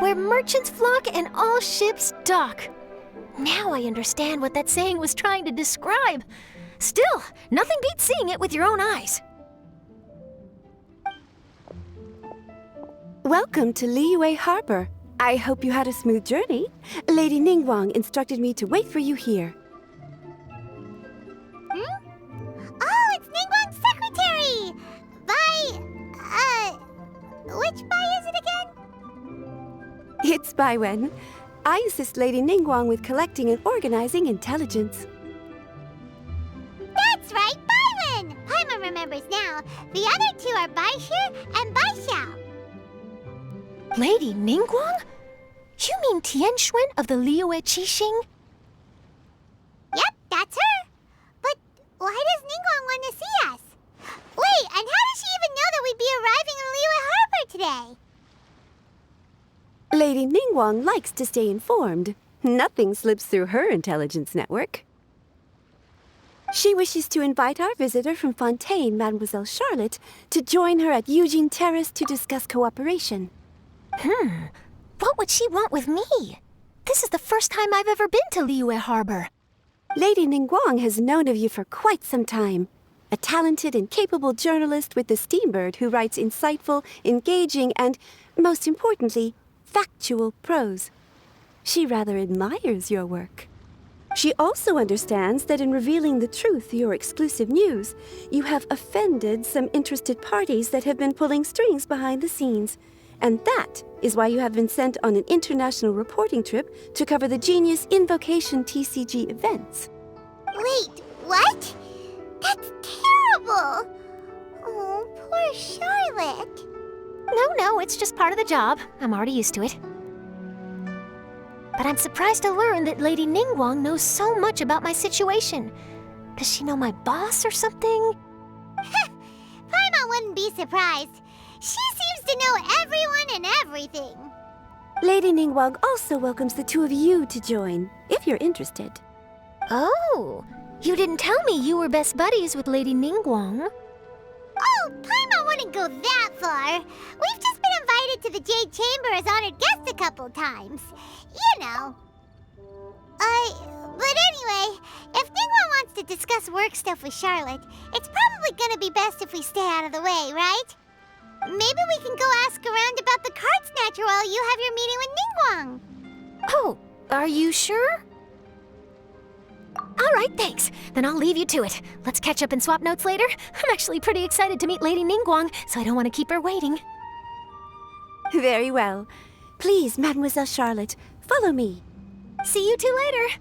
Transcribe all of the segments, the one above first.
where merchants flock and all ships dock. Now I understand what that saying was trying to describe. Still, nothing beats seeing it with your own eyes. Welcome to Liyue Harbor. I hope you had a smooth journey. Lady Ningguang instructed me to wait for you here. Oh, it's Ningguang's secretary! Which Bai is it again? It's Baiwen. I assist Lady Ningguang with collecting and organizing intelligence. That's right, Baiwen! Paimon remembers now. The other two are Baishu and Baishao. Lady Ningguang? You mean Tianxuan of the Liyue Qixing? Yep, that's her. But why does Ningguang want to see us? Wait, and how does she even know that we'd be arriving in Liyue Harbor today? Lady Ningguang likes to stay informed. Nothing slips through her intelligence network. She wishes to invite our visitor from Fontaine, Mademoiselle Charlotte, to join her at Eugene Terrace to discuss cooperation. What would she want with me? This is the first time I've ever been to Liyue Harbor. Lady Ningguang has known of you for quite some time. A talented and capable journalist with the Steambird who writes insightful, engaging, and, most importantly, factual prose. She rather admires your work. She also understands that in revealing the truth, your exclusive news, you have offended some interested parties that have been pulling strings behind the scenes. And that is why you have been sent on an international reporting trip to cover the Genius Invocation TCG events. Wait, what? That's terrible! Oh, poor Charlotte. No, it's just part of the job. I'm already used to it. But I'm surprised to learn that Lady Ningguang knows so much about my situation. Does she know my boss or something? Paimon wouldn't be surprised. She seems to know everyone and everything. Lady Ningguang also welcomes the two of you to join, if you're interested. Oh, you didn't tell me you were best buddies with Lady Ningguang. Oh, Paimon wouldn't go that far. We've just been invited to the Jade Chamber as honored guests a couple times. You know. But anyway, if Ningguang wants to discuss work stuff with Charlotte, it's probably gonna be best if we stay out of the way, right? Maybe we can go ask around about the card snatcher while you have your meeting with Ningguang. Oh, are you sure? All right, thanks. Then I'll leave you to it. Let's catch up and swap notes later. I'm actually pretty excited to meet Lady Ningguang, so I don't want to keep her waiting. Very well. Please, Mademoiselle Charlotte, follow me. See you two later.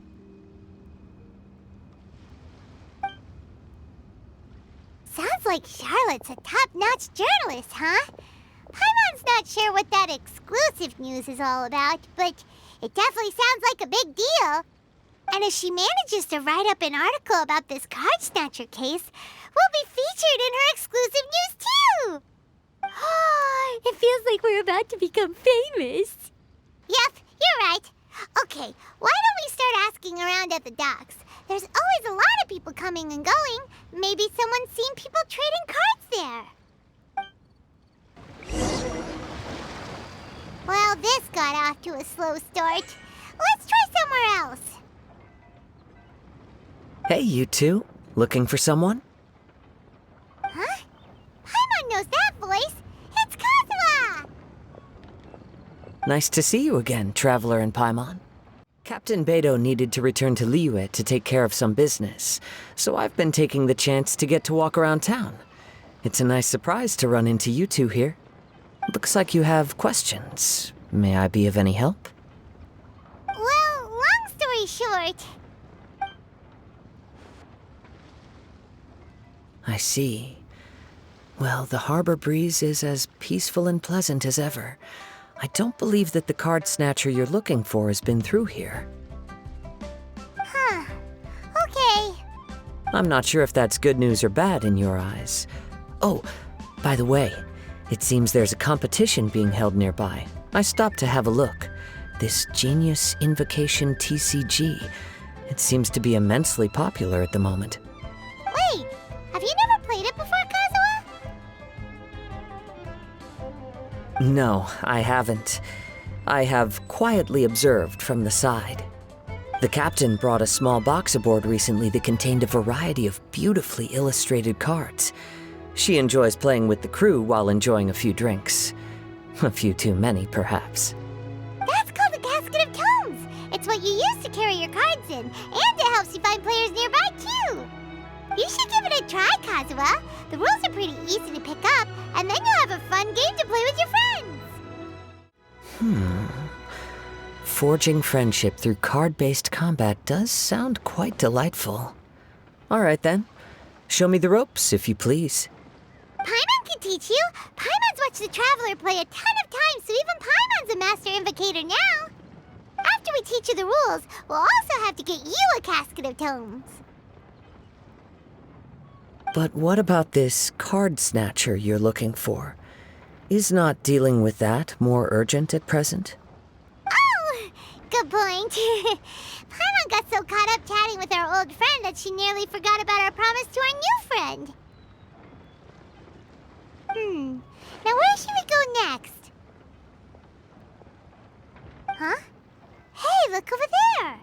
Sounds like Charlotte's a top-notch journalist, huh? Paimon's not sure what that exclusive news is all about, but it definitely sounds like a big deal. And if she manages to write up an article about this card snatcher case, we'll be featured in her exclusive news too! It feels like we're about to become famous. Yep, you're right. Okay, why don't we start asking around at the docks? There's always a lot of people coming and going. Maybe someone's seen people trading cards there. Well, this got off to a slow start. Let's try somewhere else. Hey, you two. Looking for someone? Huh? Paimon knows that voice. It's Kazuha! Nice to see you again, Traveler and Paimon. Captain Beidou needed to return to Liyue to take care of some business, so I've been taking the chance to get to walk around town. It's a nice surprise to run into you two here. Looks like you have questions. May I be of any help? Well, long story short... I see. Well, the harbor breeze is as peaceful and pleasant as ever. I don't believe that the card snatcher you're looking for has been through here. Huh. Okay. I'm not sure if that's good news or bad in your eyes. Oh, by the way, it seems there's a competition being held nearby. I stopped to have a look. This Genius Invocation TCG. It seems to be immensely popular at the moment. Wait, have you never played it before, Kazuha? No, I haven't. I have quietly observed from the side. The captain brought a small box aboard recently that contained a variety of beautifully illustrated cards. She enjoys playing with the crew while enjoying a few drinks. A few too many, perhaps. That's called a casket of tomes. It's what you use to carry your cards in, and it helps you find players nearby, too. You should give it a try, Kazuha. The rules are pretty easy to pick up, and then you'll have a fun game to play with your friends. Forging friendship through card-based combat does sound quite delightful. All right, then. Show me the ropes, if you please. Paimon can teach you. Paimon's watched the Traveler play a ton of times, so even Paimon's a master invocator now. After we teach you the rules, we'll also have to get you a casket of tomes. But what about this card snatcher you're looking for? Is not dealing with that more urgent at present? Oh, good point. Paimon got so caught up chatting with our old friend that she nearly forgot about our promise to our new friend. Now where should we go next? Huh? Hey, look over there!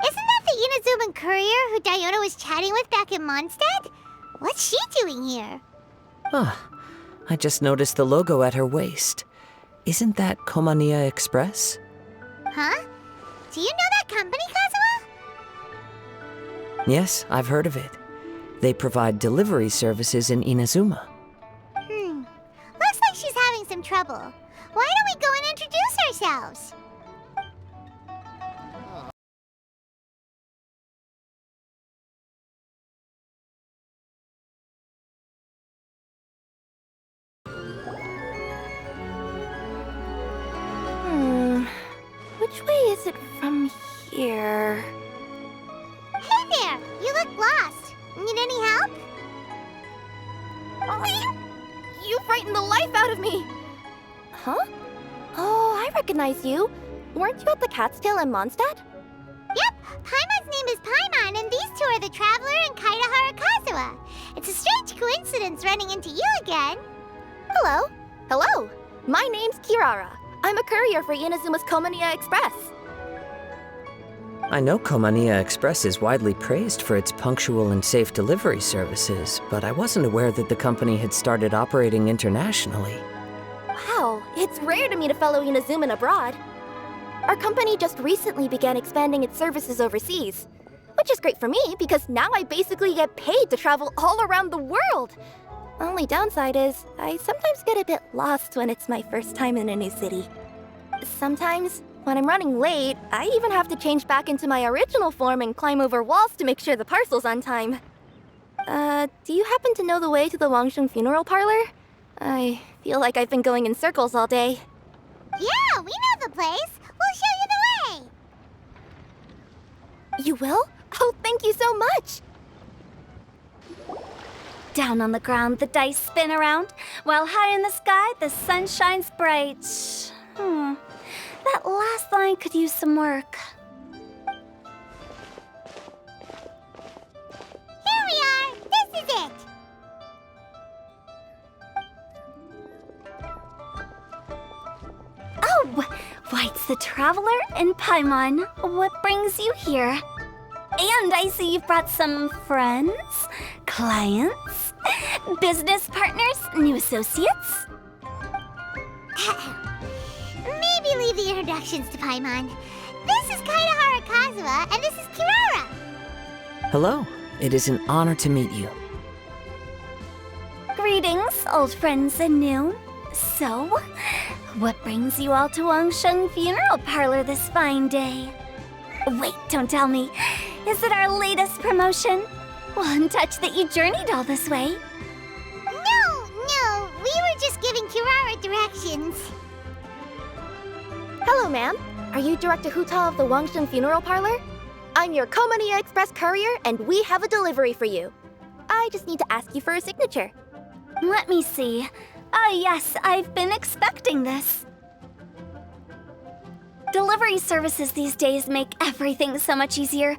Isn't that the Inazuman courier who Diona was chatting with back in Mondstadt? What's she doing here? I just noticed the logo at her waist. Isn't that Komania Express? Huh? Do you know that company, Kazuha? Yes, I've heard of it. They provide delivery services in Inazuma. Looks like she's having some trouble. Why don't we go and introduce ourselves? Which way is it from here? Hey there! You look lost. Need any help? You frightened the life out of me! Huh? Oh, I recognize you. Weren't you at the Cat's Tail in Mondstadt? Yep, Paimon's name is Paimon, and these two are the Traveler and Kaitahara Kazuha. It's a strange coincidence running into you again. Hello. Hello. My name's Kirara. I'm a courier for Inazuma's Komania Express. I know Komania Express is widely praised for its punctual and safe delivery services, but I wasn't aware that the company had started operating internationally. Wow, it's rare to meet a fellow Inazuman abroad. Our company just recently began expanding its services overseas, which is great for me because now I basically get paid to travel all around the world. Only downside is, I sometimes get a bit lost when it's my first time in a new city. Sometimes, when I'm running late, I even have to change back into my original form and climb over walls to make sure the parcel's on time. Do you happen to know the way to the Wangsheng funeral parlor? I feel like I've been going in circles all day. Yeah, we know the place. We'll show you the way. You will? Oh, thank you so much! Down on the ground, the dice spin around, while high in the sky, the sun shines bright. That last line could use some work. Here we are. This is it. Oh, why, it's the Traveler and Paimon. What brings you here? And I see you've brought some friends, clients, business partners, new associates. Maybe leave the introductions to Paimon. This is Kaitahara Kazuha, and this is Kirara. Hello, it is an honor to meet you. Greetings, old friends and new. So, what brings you all to Wangsheng Funeral Parlor this fine day? Wait, don't tell me. Is it our latest promotion? One touch that you journeyed all this way? No, we were just giving Kirara directions. Hello, ma'am. Are you Director Huta of the Wangsheng Funeral Parlor? I'm your Komania Express courier, and we have a delivery for you. I just need to ask you for a signature. Let me see. Ah, yes, I've been expecting this. Delivery services these days make everything so much easier.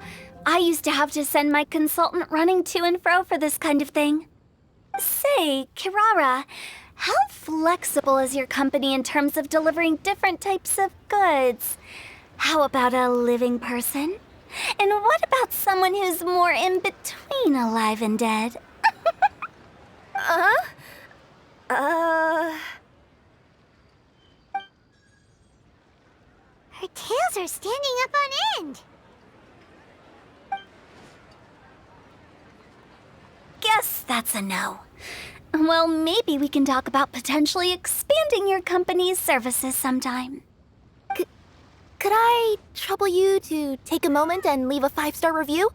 I used to have to send my consultant running to and fro for this kind of thing. Say, Kirara, How flexible is your company in terms of delivering different types of goods? How about a living person? And what about someone who's more in between alive and dead? Her tails are standing up on end. Guess that's a no. Well, maybe we can talk about potentially expanding your company's services sometime. Could I trouble you to take a moment and leave a 5-star review?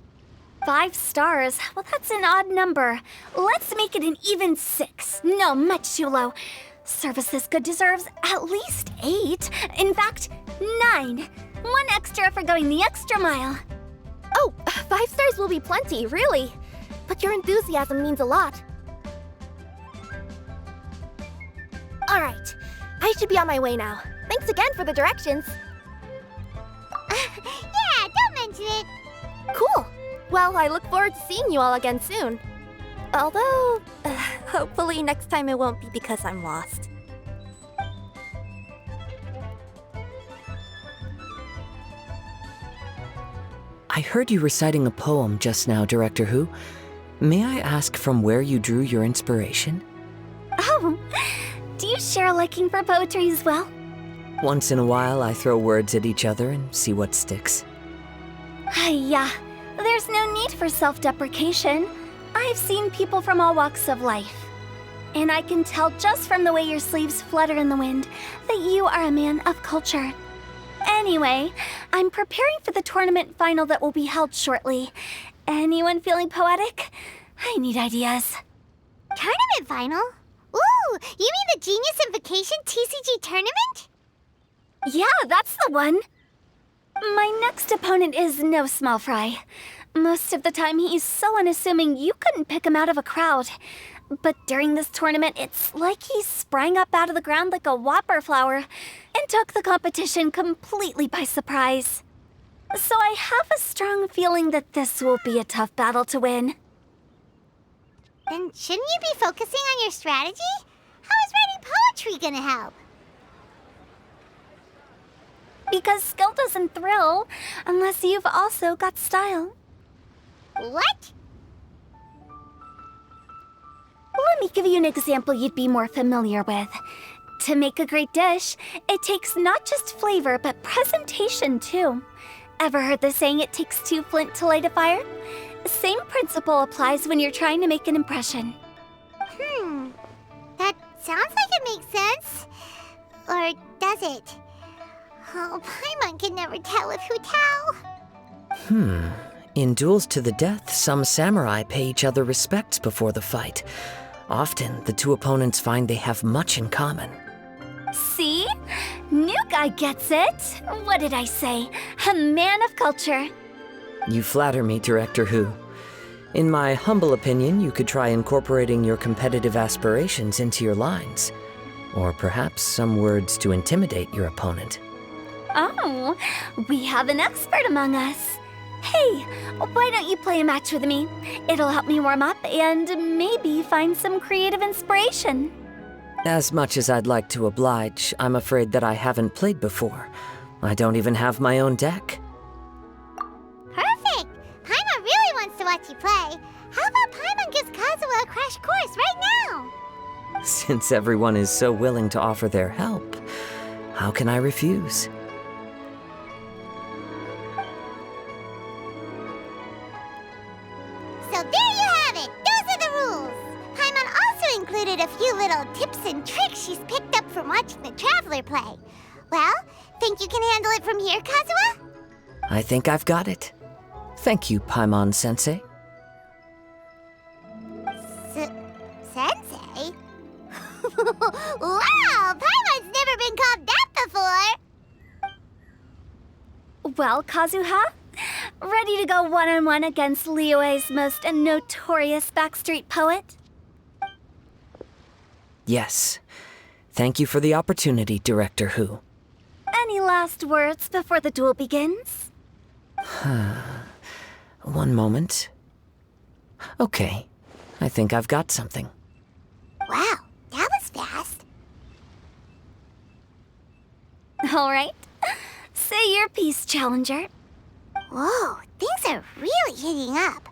5 stars? Well, that's an odd number. Let's make it an even 6. No, much too low. Services good deserves at least 8. In fact, 9. 1 extra for going the extra mile. Oh, 5 stars will be plenty, really. But your enthusiasm means a lot. All right, I should be on my way now. Thanks again for the directions. Yeah, don't mention it. Cool. Well, I look forward to seeing you all again soon. Although, hopefully next time it won't be because I'm lost. I heard you reciting a poem just now, Director Who. May I ask from where you drew your inspiration? Oh, do you share a liking for poetry as well? Once in a while, I throw words at each other and see what sticks. Yeah, there's no need for self-deprecation. I've seen people from all walks of life. And I can tell just from the way your sleeves flutter in the wind that you are a man of culture. Anyway, I'm preparing for the tournament final that will be held shortly. Anyone feeling poetic? I need ideas. Tournament final? Ooh, you mean the Genius Invocation TCG tournament? Yeah, that's the one. My next opponent is no small fry. Most of the time, he's so unassuming you couldn't pick him out of a crowd. But during this tournament, it's like he sprang up out of the ground like a whopper flower and took the competition completely by surprise. So I have a strong feeling that this will be a tough battle to win. Then shouldn't you be focusing on your strategy? How is writing poetry gonna help? Because skill doesn't thrill unless you've also got style. What? Let me give you an example you'd be more familiar with. To make a great dish, it takes not just flavor, but presentation too. Ever heard the saying, it takes 2 flint to light a fire? Same principle applies when you're trying to make an impression. That sounds like it makes sense. Or does it? Oh, Paimon can never tell if who tell. In duels to the death, some samurai pay each other respects before the fight. Often, the 2 opponents find they have much in common. See? New guy gets it. What did I say? A man of culture. You flatter me, Director Who. In my humble opinion, you could try incorporating your competitive aspirations into your lines. Or perhaps some words to intimidate your opponent. Oh, we have an expert among us. Hey, why don't you play a match with me? It'll help me warm up and maybe find some creative inspiration. As much as I'd like to oblige, I'm afraid that I haven't played before. I don't even have my own deck. Perfect! Paimon really wants to watch you play. How about Paimon gives Kazuha a crash course right now? Since everyone is so willing to offer their help, how can I refuse? So there you have it! Those are the rules! Paimon also included a few little tips and tricks she's picked up from watching the Traveler play. Well, think you can handle it from here, Kazuha? I think I've got it. Thank you, Paimon-sensei. Sensei? Wow! Paimon's never been called that before! Well, Kazuha, ready to go one-on-one against Liyue's most notorious backstreet poet? Yes. Thank you for the opportunity, Director Who. Any last words before the duel begins? One moment. Okay. I think I've got something. Wow, that was fast. All right. Say your piece, Challenger. Whoa, things are really heating up.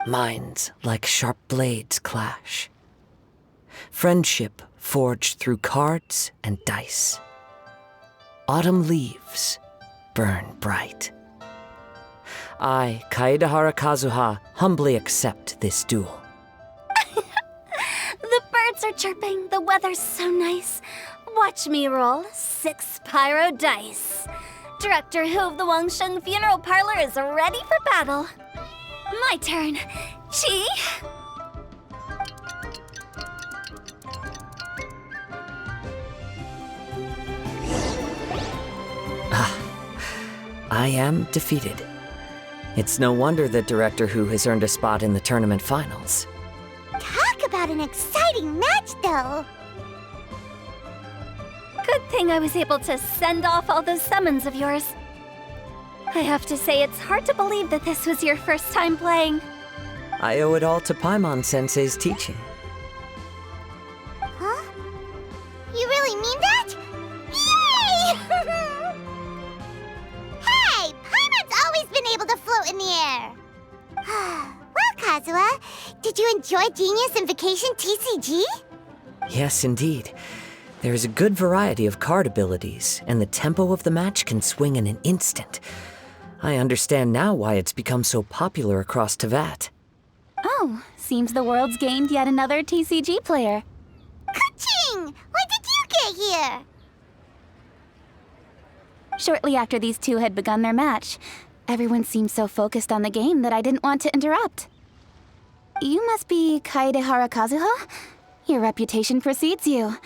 Minds like sharp blades clash. Friendship forged through cards and dice. Autumn leaves burn bright. I, Kaedehara Kazuha, humbly accept this duel. The birds are chirping, the weather's so nice. Watch me roll 6 pyro dice. Director Hu of the Wangsheng Funeral Parlor is ready for battle. My turn. Chi? I am defeated. It's no wonder that Director Hu has earned a spot in the tournament finals. Talk about an exciting match, though. Good thing I was able to send off all those summons of yours. I have to say, it's hard to believe that this was your first time playing. I owe it all to Paimon-sensei's teaching. Huh? You really mean that? Yay! Hey, Paimon's always been able to float in the air. Well, Kazuha, did you enjoy Genius Invocation TCG? Yes, indeed. There is a good variety of card abilities, and the tempo of the match can swing in an instant. I understand now why it's become so popular across Teyvat. Oh, seems the world's gained yet another TCG player. Ka-ching! When did you get here? Shortly after these two had begun their match, everyone seemed so focused on the game that I didn't want to interrupt. You must be Kaedehara Kazuha? Your reputation precedes you.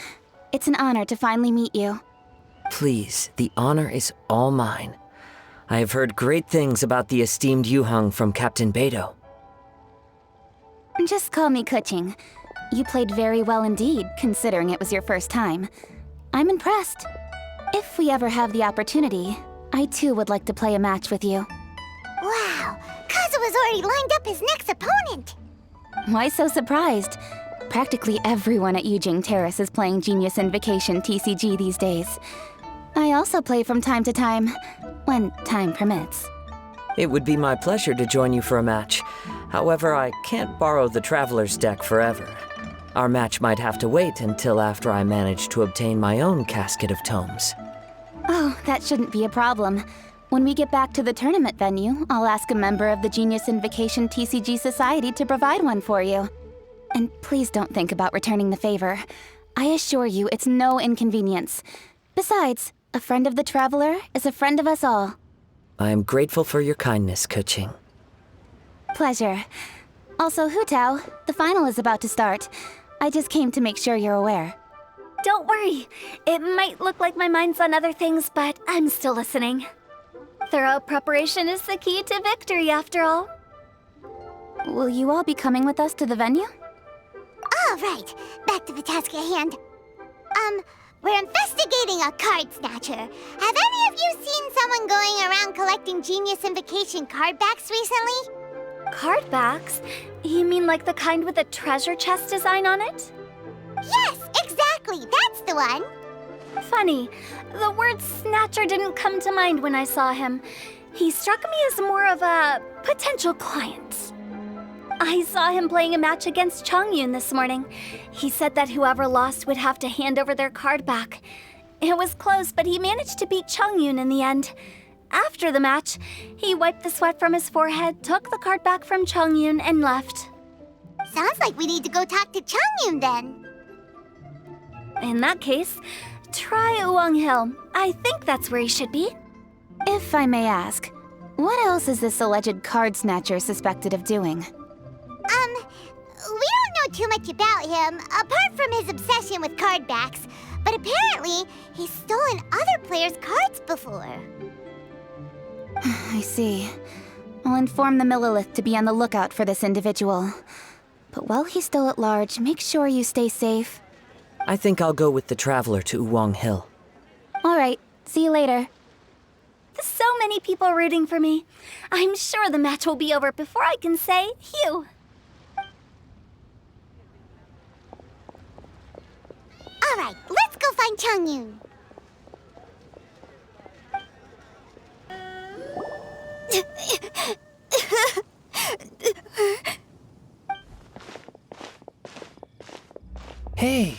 It's an honor to finally meet you. Please, the honor is all mine. I have heard great things about the esteemed Yuheng from Captain Beidou. Just call me Kuching. You played very well indeed, considering it was your first time. I'm impressed. If we ever have the opportunity, I too would like to play a match with you. Wow, Kazuha's already lined up his next opponent. Why so surprised? Practically everyone at Yujing Terrace is playing Genius Invocation TCG these days. I also play from time to time, when time permits. It would be my pleasure to join you for a match. However, I can't borrow the Traveler's deck forever. Our match might have to wait until after I manage to obtain my own casket of tomes. Oh, that shouldn't be a problem. When we get back to the tournament venue, I'll ask a member of the Genius Invocation TCG Society to provide one for you. And please don't think about returning the favor. I assure you it's no inconvenience. Besides, a friend of the Traveler is a friend of us all. I am grateful for your kindness, Kuching. Pleasure. Also, Hu Tao, the final is about to start. I just came to make sure you're aware. Don't worry. It might look like my mind's on other things, but I'm still listening. Thorough preparation is the key to victory, after all. Will you all be coming with us to the venue? All right, back to the task at hand. We're investigating a card snatcher. Have any of you seen someone going around collecting Genius Invocation card backs recently? Card backs? You mean like the kind with a treasure chest design on it? Yes, exactly, that's the one. Funny, the word snatcher didn't come to mind when I saw him. He struck me as more of a potential client. I saw him playing a match against Chongyun this morning. He said that whoever lost would have to hand over their card back. It was close, but he managed to beat Chongyun in the end. After the match, he wiped the sweat from his forehead, took the card back from Chongyun, and left. Sounds like we need to go talk to Chongyun then. In that case, try Uwang Hill. I think that's where he should be. If I may ask, what else is this alleged card snatcher suspected of doing? We don't know too much about him, apart from his obsession with card backs, but apparently he's stolen other players' cards before. I see. I'll inform the Millilith to be on the lookout for this individual. But while he's still at large, make sure you stay safe. I think I'll go with the Traveler to Uwang Hill. All right, see you later. So many people rooting for me. I'm sure the match will be over before I can say Hugh. Alright, let's go find Changyun. Hey,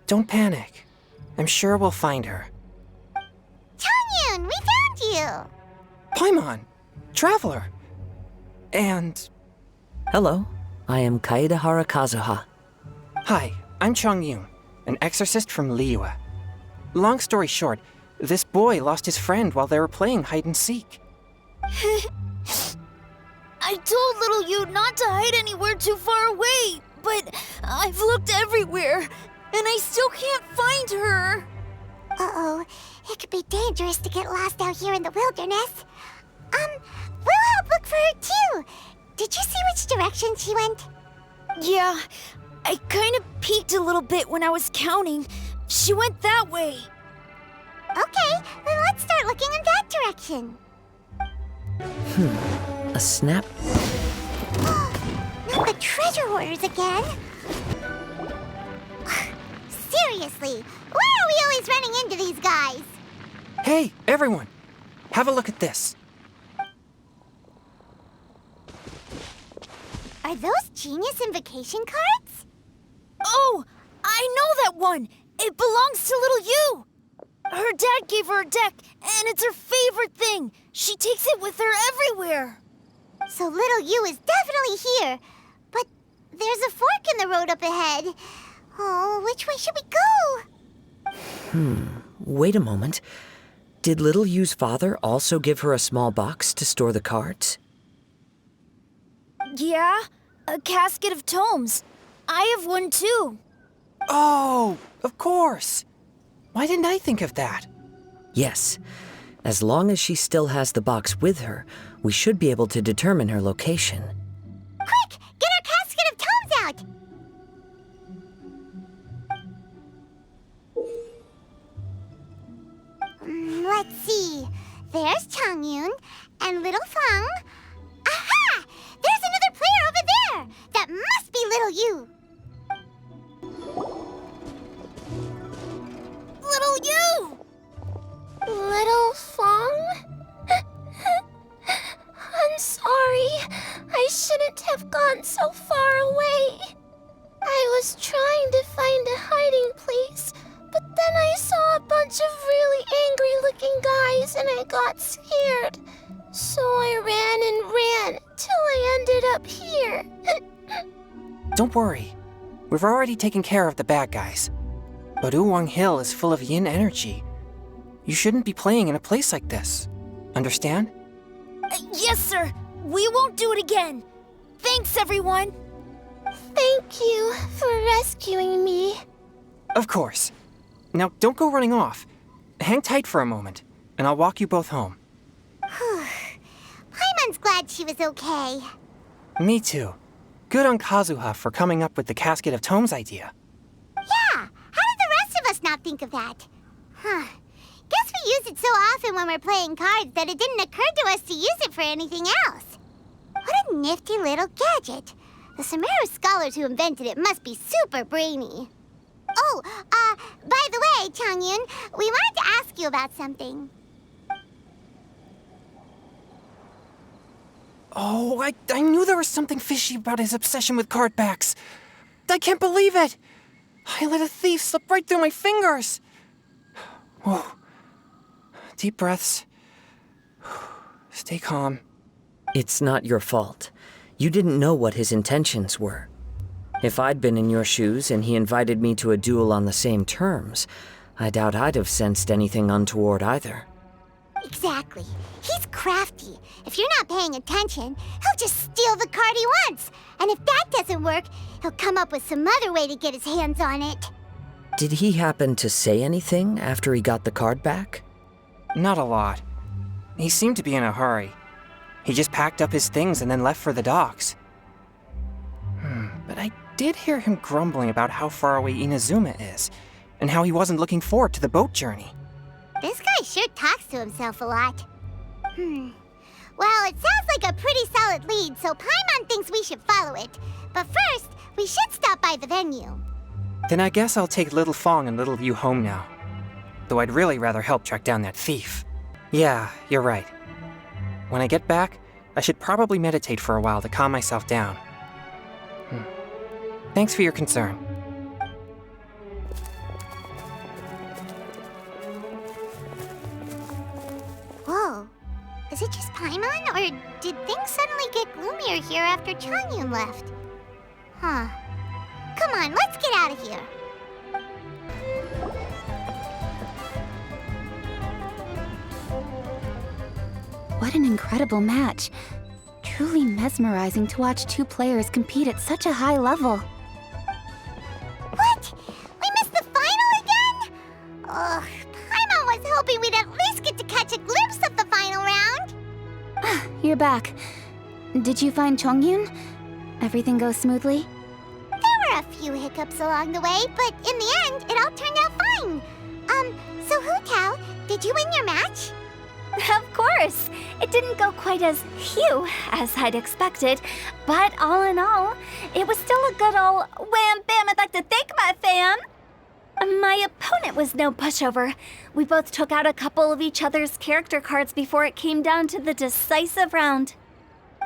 don't panic. I'm sure we'll find her. Changyun, we found you! Paimon, Traveler. And... Hello, I am Kaedahara Kazuha. Hi, I'm Changyun, an exorcist from Liyue. Long story short, this boy lost his friend while they were playing hide-and-seek. I told little you not to hide anywhere too far away, but I've looked everywhere, and I still can't find her. Uh-oh, it could be dangerous to get lost out here in the wilderness. We'll help look for her too. Did you see which direction she went? Yeah, I kind of peeked a little bit when I was counting. She went that way. Okay, then let's start looking in that direction. A snap? Not the treasure hoarders again. Seriously, why are we always running into these guys? Hey, everyone! Have a look at this. Are those Genius Invocation cards? Oh, I know that one. It belongs to little you. Her dad gave her a deck, and it's her favorite thing. She takes it with her everywhere. So little you is definitely here. But there's a fork in the road up ahead. Oh, which way should we go? Wait a moment. Did Little Yu's father also give her a small box to store the cards? Yeah, a casket of tomes. I have one too. Oh, of course! Why didn't I think of that? Yes. As long as she still has the box with her, we should be able to determine her location. Quick, get our casket of tomes out! Let's see. There's Changyun and little Fang. Aha! There's another player over there! That must be little you! Little you! Little Fang? I'm sorry. I shouldn't have gone so far away. I was trying to find a hiding place, but then I saw a bunch of really angry-looking guys and I got scared. So I ran and ran till I ended up here. Don't worry. We've already taken care of the bad guys. But Uwang Hill is full of yin energy. You shouldn't be playing in a place like this. Understand? Yes, sir. We won't do it again. Thanks, everyone. Thank you for rescuing me. Of course. Now, don't go running off. Hang tight for a moment, and I'll walk you both home. Paimon's glad she was okay. Me too. Good on Kazuha for coming up with the Casket of Tomes idea. Yeah, how did the rest of us not think of that? Guess we use it so often when we're playing cards that it didn't occur to us to use it for anything else. What a nifty little gadget. The Sumeru scholars who invented it must be super brainy. Oh, by the way, Changyun, we wanted to ask you about something. Oh, I knew there was something fishy about his obsession with card backs. I can't believe it! I let a thief slip right through my fingers! Whoa. Deep breaths. Stay calm. It's not your fault. You didn't know what his intentions were. If I'd been in your shoes and he invited me to a duel on the same terms, I doubt I'd have sensed anything untoward either. Exactly. He's crafty. If you're not paying attention, he'll just steal the card he wants. And if that doesn't work, he'll come up with some other way to get his hands on it. Did he happen to say anything after he got the card back? Not a lot. He seemed to be in a hurry. He just packed up his things and then left for the docks. But I did hear him grumbling about how far away Inazuma is, and how he wasn't looking forward to the boat journey. This guy sure talks to himself a lot. Well, it sounds like a pretty solid lead, so Paimon thinks we should follow it. But first, we should stop by the venue. Then I guess I'll take little Fong and little Yu home now. Though I'd really rather help track down that thief. Yeah, you're right. When I get back, I should probably meditate for a while to calm myself down. Thanks for your concern. Whoa. Is it just Paimon, or did things suddenly get gloomier here after Changyun left? Huh. Come on, let's get out of here. What an incredible match. Truly mesmerizing to watch two players compete at such a high level. What? We missed the final again? Ugh, Paimon was hoping we'd at least get to catch a glimpse of the final round. You're back. Did you find Chongyun? Everything go smoothly? There were a few hiccups along the way, but in the end, it all turned out fine. So Hu Tao, did you win your match? Of course! It didn't go quite as phew as I'd expected, but all in all, it was still a good old wham bam I'd like to thank my fam! My opponent was no pushover. We both took out a couple of each other's character cards before it came down to the decisive round.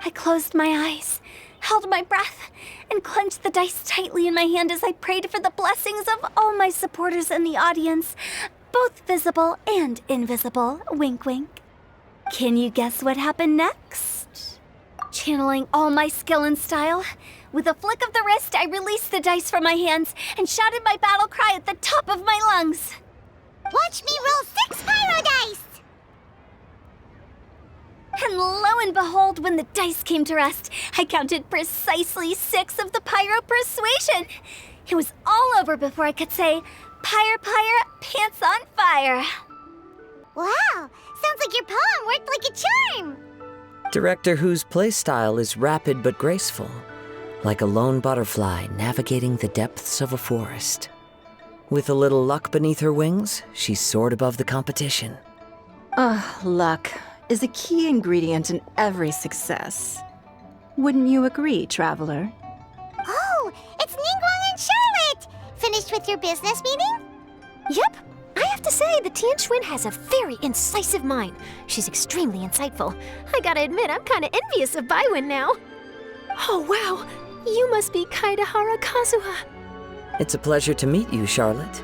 I closed my eyes, held my breath, and clenched the dice tightly in my hand as I prayed for the blessings of all my supporters in the audience, both visible and invisible, wink wink. Can you guess what happened next? Channeling all my skill and style, with a flick of the wrist, I released the dice from my hands and shouted my battle cry at the top of my lungs. Watch me roll 6 pyro dice! And lo and behold, when the dice came to rest, I counted precisely 6 of the pyro persuasion. It was all over before I could say, "Pyre, pyre, pants on fire." Wow, sounds like your poem worked like a charm. Director Hu's playstyle is rapid but graceful, like a lone butterfly navigating the depths of a forest. With a little luck beneath her wings, she soared above the competition. Luck is a key ingredient in every success. Wouldn't you agree, Traveler? Oh, it's Ningguang and Charlotte! Finished with your business meeting? Yep. I have to say, the Tianquan has a very incisive mind. She's extremely insightful. I gotta admit, I'm kinda envious of Baiwen now. Oh, wow. You must be Kaidahara Kazuha. It's a pleasure to meet you, Charlotte.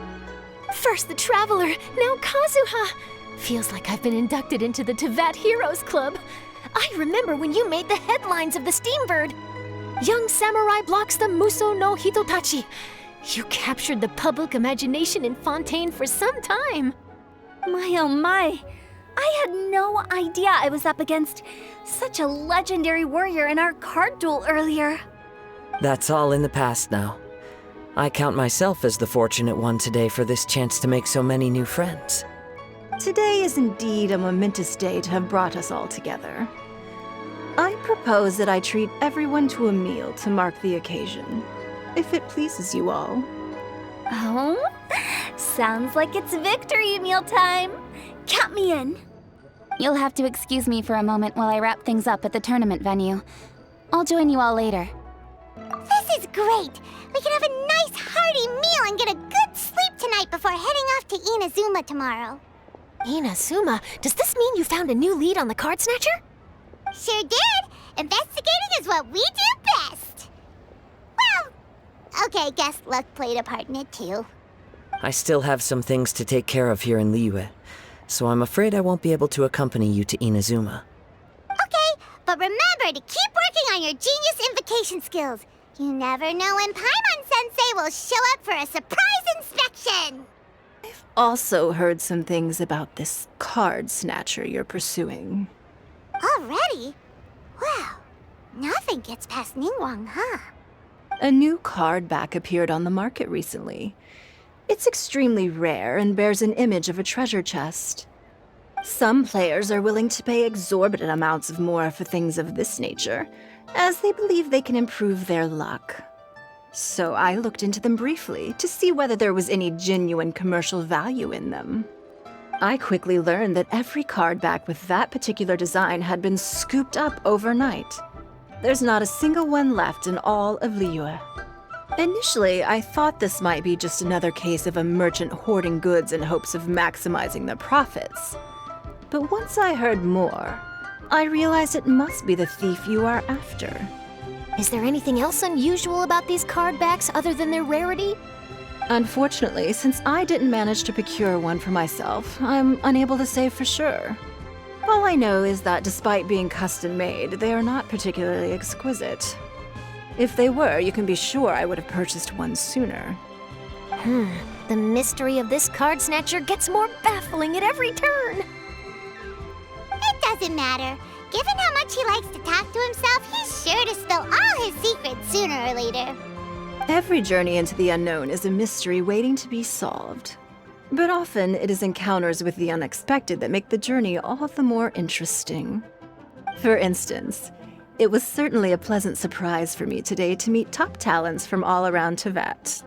First the Traveler, now Kazuha. Feels like I've been inducted into the Tevat Heroes Club. I remember when you made the headlines of the Steambird. Young samurai blocks the Muso no Hitotachi. You captured the public imagination in Fontaine for some time. My oh my, I had no idea I was up against such a legendary warrior in our card duel earlier. That's all in the past now. I count myself as the fortunate one today for this chance to make so many new friends. Today is indeed a momentous day to have brought us all together. I propose that I treat everyone to a meal to mark the occasion, if it pleases you all. Oh, sounds like it's victory meal time. Count me in. You'll have to excuse me for a moment while I wrap things up at the tournament venue. I'll join you all later. This is great! We can have a nice hearty meal and get a good sleep tonight before heading off to Inazuma tomorrow. Inazuma, does this mean you found a new lead on the Card Snatcher? Sure did! Investigating is what we do best! Well, okay, guess luck played a part in it too. I still have some things to take care of here in Liyue, so I'm afraid I won't be able to accompany you to Inazuma. Okay, but remember to keep working on your genius invocation skills. You never know when Paimon-sensei will show up for a surprise inspection! Also heard some things about this card snatcher you're pursuing. Already? Wow, nothing gets past Ningguang, huh? A new card back appeared on the market recently. It's extremely rare and bears an image of a treasure chest. Some players are willing to pay exorbitant amounts of more for things of this nature, as they believe they can improve their luck. So I looked into them briefly to see whether there was any genuine commercial value in them. I quickly learned that every card back with that particular design had been scooped up overnight. There's not a single one left in all of Liyue. Initially, I thought this might be just another case of a merchant hoarding goods in hopes of maximizing their profits. But once I heard more, I realized it must be the thief you are after. Is there anything else unusual about these card backs other than their rarity? Unfortunately, since I didn't manage to procure one for myself, I'm unable to say for sure. All I know is that despite being custom-made, they are not particularly exquisite. If they were, you can be sure I would have purchased one sooner. The mystery of this card snatcher gets more baffling at every turn. It doesn't matter. Given how much he likes to talk to himself, he's sure to spill all his secrets sooner or later. Every journey into the unknown is a mystery waiting to be solved. But often, it is encounters with the unexpected that make the journey all the more interesting. For instance, it was certainly a pleasant surprise for me today to meet top talents from all around Teyvat.